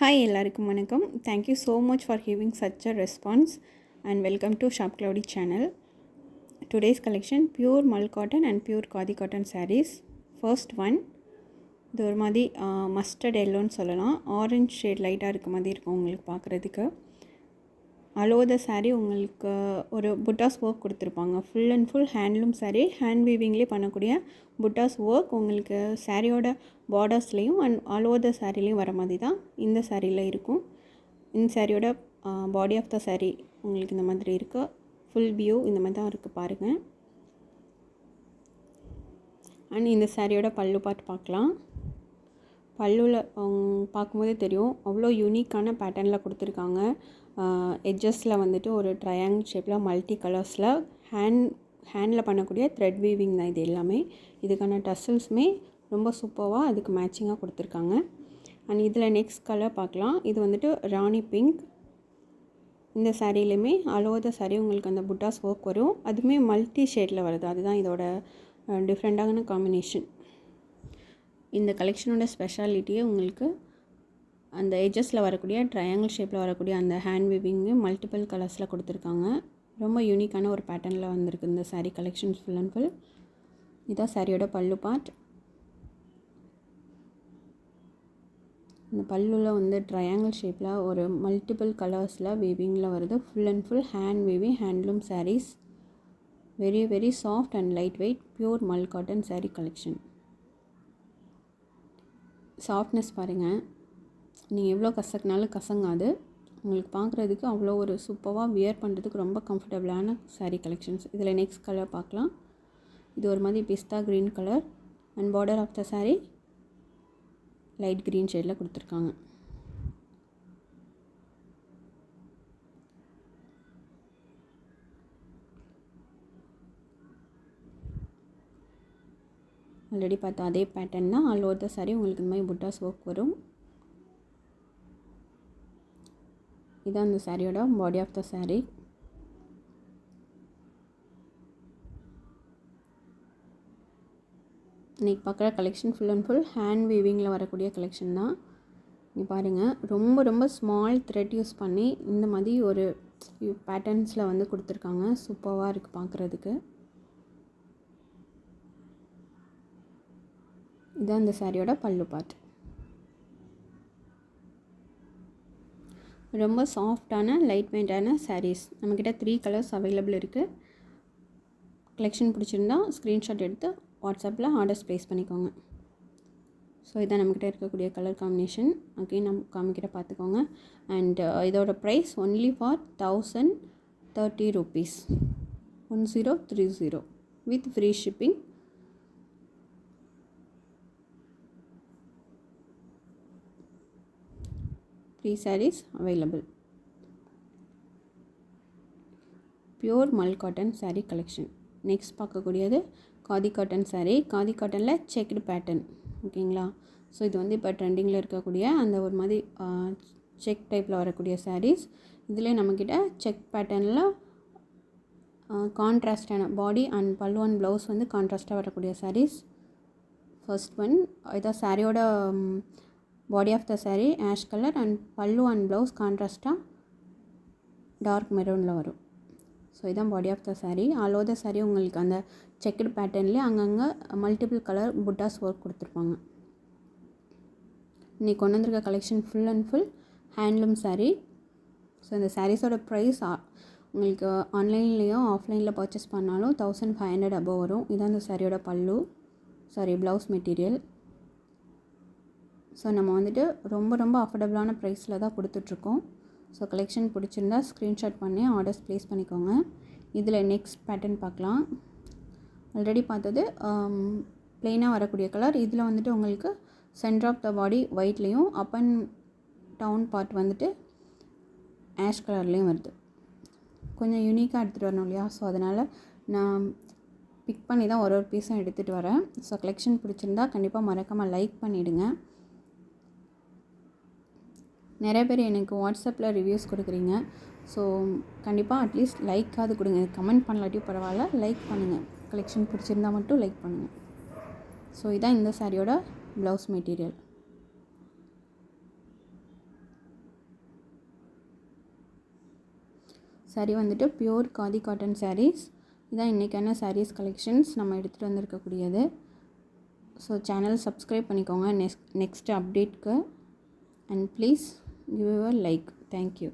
Hi எல்லாருக்கும் வணக்கம். Thank you so much for giving such a response and welcome to Shop Cloudy channel. Today's collection pure mull cotton and pure khadi cotton sarees. First one இது ஒரு மாதிரி mustard எல்லோன்னு சொல்லலாம். Orange shade லைட்டாக இருக்க மாதிரி இருக்கும் உங்களுக்கு பார்க்குறதுக்கு. அலோத சாரீ உங்களுக்கு ஒரு புட்டாஸ் ஒர்க் கொடுத்துருப்பாங்க. Full and full handloom sari, hand வீவிங்லேயே பண்ணக்கூடிய புட்டாஸ் ஒர்க் உங்களுக்கு சாரியோட பார்டர்ஸ்லேயும் அண்ட் அலோத சாரீலையும் வர மாதிரி தான் இந்த சாரியில் இருக்கும். இந்த சாரியோட பாடி ஆஃப் த சாரீ உங்களுக்கு இந்த மாதிரி இருக்குது. ஃபுல் வியூ இந்த மாதிரி தான் இருக்குது பாருங்கள். அண்ட் இந்த சாரியோட பல்லு பார்க்கலாம். பல்லுவில் பார்க்கும்போதே தெரியும் அவ்வளோ யூனிக்கான பேட்டர்னில் கொடுத்துருக்காங்க. எட்ஜஸில் வந்துட்டு ஒரு ட்ரையாங்கிள் ஷேப்பில் மல்டி கலர்ஸில் ஹேண்டில் பண்ணக்கூடிய த்ரெட் வீவிங் தான் இது எல்லாமே. இதுக்கான டசல்ஸுமே ரொம்ப சூப்பராக அதுக்கு மேட்சிங்காக கொடுத்துருக்காங்க. அண்ட் இதில் நெக்ஸ்ட் கலர் பார்க்கலாம். இது வந்துட்டு ராணி பிங்க். இந்த சாரீலையுமே அலோத சாரீ உங்களுக்கு அந்த புட்டாஸ் ஒர்க் வரும். அதுவுமே மல்டி ஷேடில் வருது. அதுதான் இதோட டிஃப்ரெண்ட்டான காம்பினேஷன். இந்த கலெக்ஷனோட ஸ்பெஷாலிட்டியே உங்களுக்கு அந்த எட்ஜஸில் வரக்கூடிய ட்ரையாங்கிள் ஷேப்பில் வரக்கூடிய அந்த ஹேண்ட் வீவிங்கு மல்டிபிள் கலர்ஸில் கொடுத்துருக்காங்க. ரொம்ப யூனிக்கான ஒரு பேட்டர்னில் வந்திருக்கு இந்த sari collections full and full. இதான் சாரியோட பல்லு பார்ட். இந்த பல்லுவில் வந்து ட்ரையாங்கிள் ஷேப்பில் ஒரு மல்டிபிள் கலர்ஸில் வீவிங்கில் வருது. Full and full hand weaving handloom sarees. Very very soft and light weight pure mul cotton saree collection. Softness பாருங்கள், நீங்கள் எவ்வளோ கசக்குனாலும் கசங்காது. உங்களுக்கு பார்க்குறதுக்கு அவ்வளோ ஒரு சூப்பராக வியர் பண்ணுறதுக்கு ரொம்ப கம்ஃபர்டபுளான சாரீ கலெக்ஷன்ஸ். இதில் நெக்ஸ்ட் கலர் பார்க்கலாம். இது ஒரு மாதிரி pista green colour and border of the sari light green ஷேடில் கொடுத்துருக்காங்க. ஆல்ரெடி பார்த்தா அதே பேட்டர்ன் தான். ஆல் ஓவர் த சாரீ உங்களுக்கு இந்த மாதிரி புட்டாஸ் ஒர்க் வரும். இதான் அந்த சாரியோட பாடி ஆஃப் த சாரீ. இன்றைக்கி பார்க்குற collection full and full hand வீவிங்கில் வரக்கூடிய கலெக்ஷன் தான். இங்கே பாருங்கள், ரொம்ப ரொம்ப ஸ்மால் த்ரெட் யூஸ் பண்ணி இந்த மாதிரி ஒரு பேட்டர்ன்ஸில் வந்து கொடுத்துருக்காங்க. சூப்பராக இருக்குது பார்க்குறதுக்கு. இதான் இந்த சாரியோட பல்லு பார்ட். ரொம்ப சாஃப்டான லைட் வெயிட்டான சாரீஸ். நம்மக்கிட்ட 3 கலர்ஸ் அவைலபிள் இருக்குது. கலெக்ஷன் பிடிச்சிருந்தா ஸ்க்ரீன்ஷாட் எடுத்து வாட்ஸ்அப்பில் ஆர்டர்ஸ் ப்ளேஸ் பண்ணிக்கோங்க. ஸோ இதான் நம்மக்கிட்ட இருக்கக்கூடிய கலர் காம்பினேஷன். அகெயின் நம்ம காமிக்கிட்ட பார்த்துக்கோங்க. அண்ட் இதோட price only for 1030 rupees, 1030 with free shipping. Free sarees available. Pure mull cotton saree collection. Next பார்க்கக்கூடியது காதி காட்டன் saree. காதி காட்டனில் செக்டு பேட்டர்ன். ஓகேங்களா? ஸோ இது வந்து இப்போ ட்ரெண்டிங்கில் இருக்கக்கூடிய அந்த ஒரு மாதிரி செக் டைப்பில் வரக்கூடிய sarees. இதில் நம்மக்கிட்ட செக் பேட்டர்னில் கான்ட்ராஸ்டான body and pallu and blouse வந்து கான்ட்ராஸ்ட்டாக வரக்கூடிய sarees. ஃபர்ஸ்ட் ஒன் இதான் சாரியோட body of the saree ash colour and pallu and blouse கான்ட்ராஸ்ட்டாக டார்க் மெரூனில் வரும். ஸோ இதுதான் body of the saree. All over the saree உங்களுக்கு அந்த செக்குடு பேட்டர்ன்லேயே அங்கங்கே மல்டிபிள் கலர் புட்டாஸ் ஒர்க் கொடுத்துருப்பாங்க. இன்றைக்கி கொண்டு வந்திருக்க collection full and full handloom sari. So இந்த சாரீஸோட ப்ரைஸ் உங்களுக்கு ஆன்லைன்லேயும் ஆஃப்லைனில் பர்ச்சேஸ் பண்ணாலும் 1500 above வரும். இதுதான் இந்த சாரியோட பல்லு ப்ளவுஸ் மெட்டீரியல். ஸோ நம்ம வந்துட்டு ரொம்ப ரொம்ப அஃபோர்டபுளான ப்ரைஸில் தான் கொடுத்துட்ருக்கோம். ஸோ கலெக்ஷன் பிடிச்சிருந்தா ஸ்க்ரீன்ஷாட் பண்ணி ஆர்டர்ஸ் ப்ளேஸ் பண்ணிக்கோங்க. இதில் நெக்ஸ்ட் பேட்டர்ன் பார்க்கலாம். ஆல்ரெடி பார்த்தது ப்ளெயினாக வரக்கூடிய கலர். இதில் வந்துட்டு உங்களுக்கு சென்டர் ஆஃப் த பாடி ஒயிட்லேயும் அப் அண்ட் டவுன் பார்ட் வந்துட்டு ஆஷ் கலர்லேயும் வருது. கொஞ்சம் யூனிக்காக எடுத்துகிட்டு வரணும் இல்லையா? ஸோ அதனால் நான் பிக் பண்ணி தான் ஒரு பீஸும் எடுத்துகிட்டு வரேன். ஸோ கலெக்ஷன் பிடிச்சிருந்தா கண்டிப்பாக மறக்காமல் லைக் பண்ணிவிடுங்க. நிறைய பேர் எனக்கு வாட்ஸ்அப்பில் ரிவ்யூஸ் கொடுக்குறீங்க. ஸோ கண்டிப்பாக அட்லீஸ்ட் லைக்காவது கொடுங்க. கமெண்ட் பண்ணலாட்டியும் பரவாயில்ல, லைக் பண்ணுங்கள். கலெக்ஷன் பிடிச்சிருந்தால் மட்டும் லைக் பண்ணுங்கள். ஸோ இதான் இந்த சாரியோட ப்ளவுஸ் மெட்டீரியல். saree வந்துட்டு பியூர் காதி காட்டன் sarees. இதான் இன்றைக்கான sarees கலெக்ஷன்ஸ் நம்ம எடுத்துகிட்டு வந்திருக்கக்கூடியது. ஸோ சேனல் சப்ஸ்கிரைப் பண்ணிக்கோங்க நெக்ஸ்ட் அப்டேட்க்கு. And please give your like. Thank you.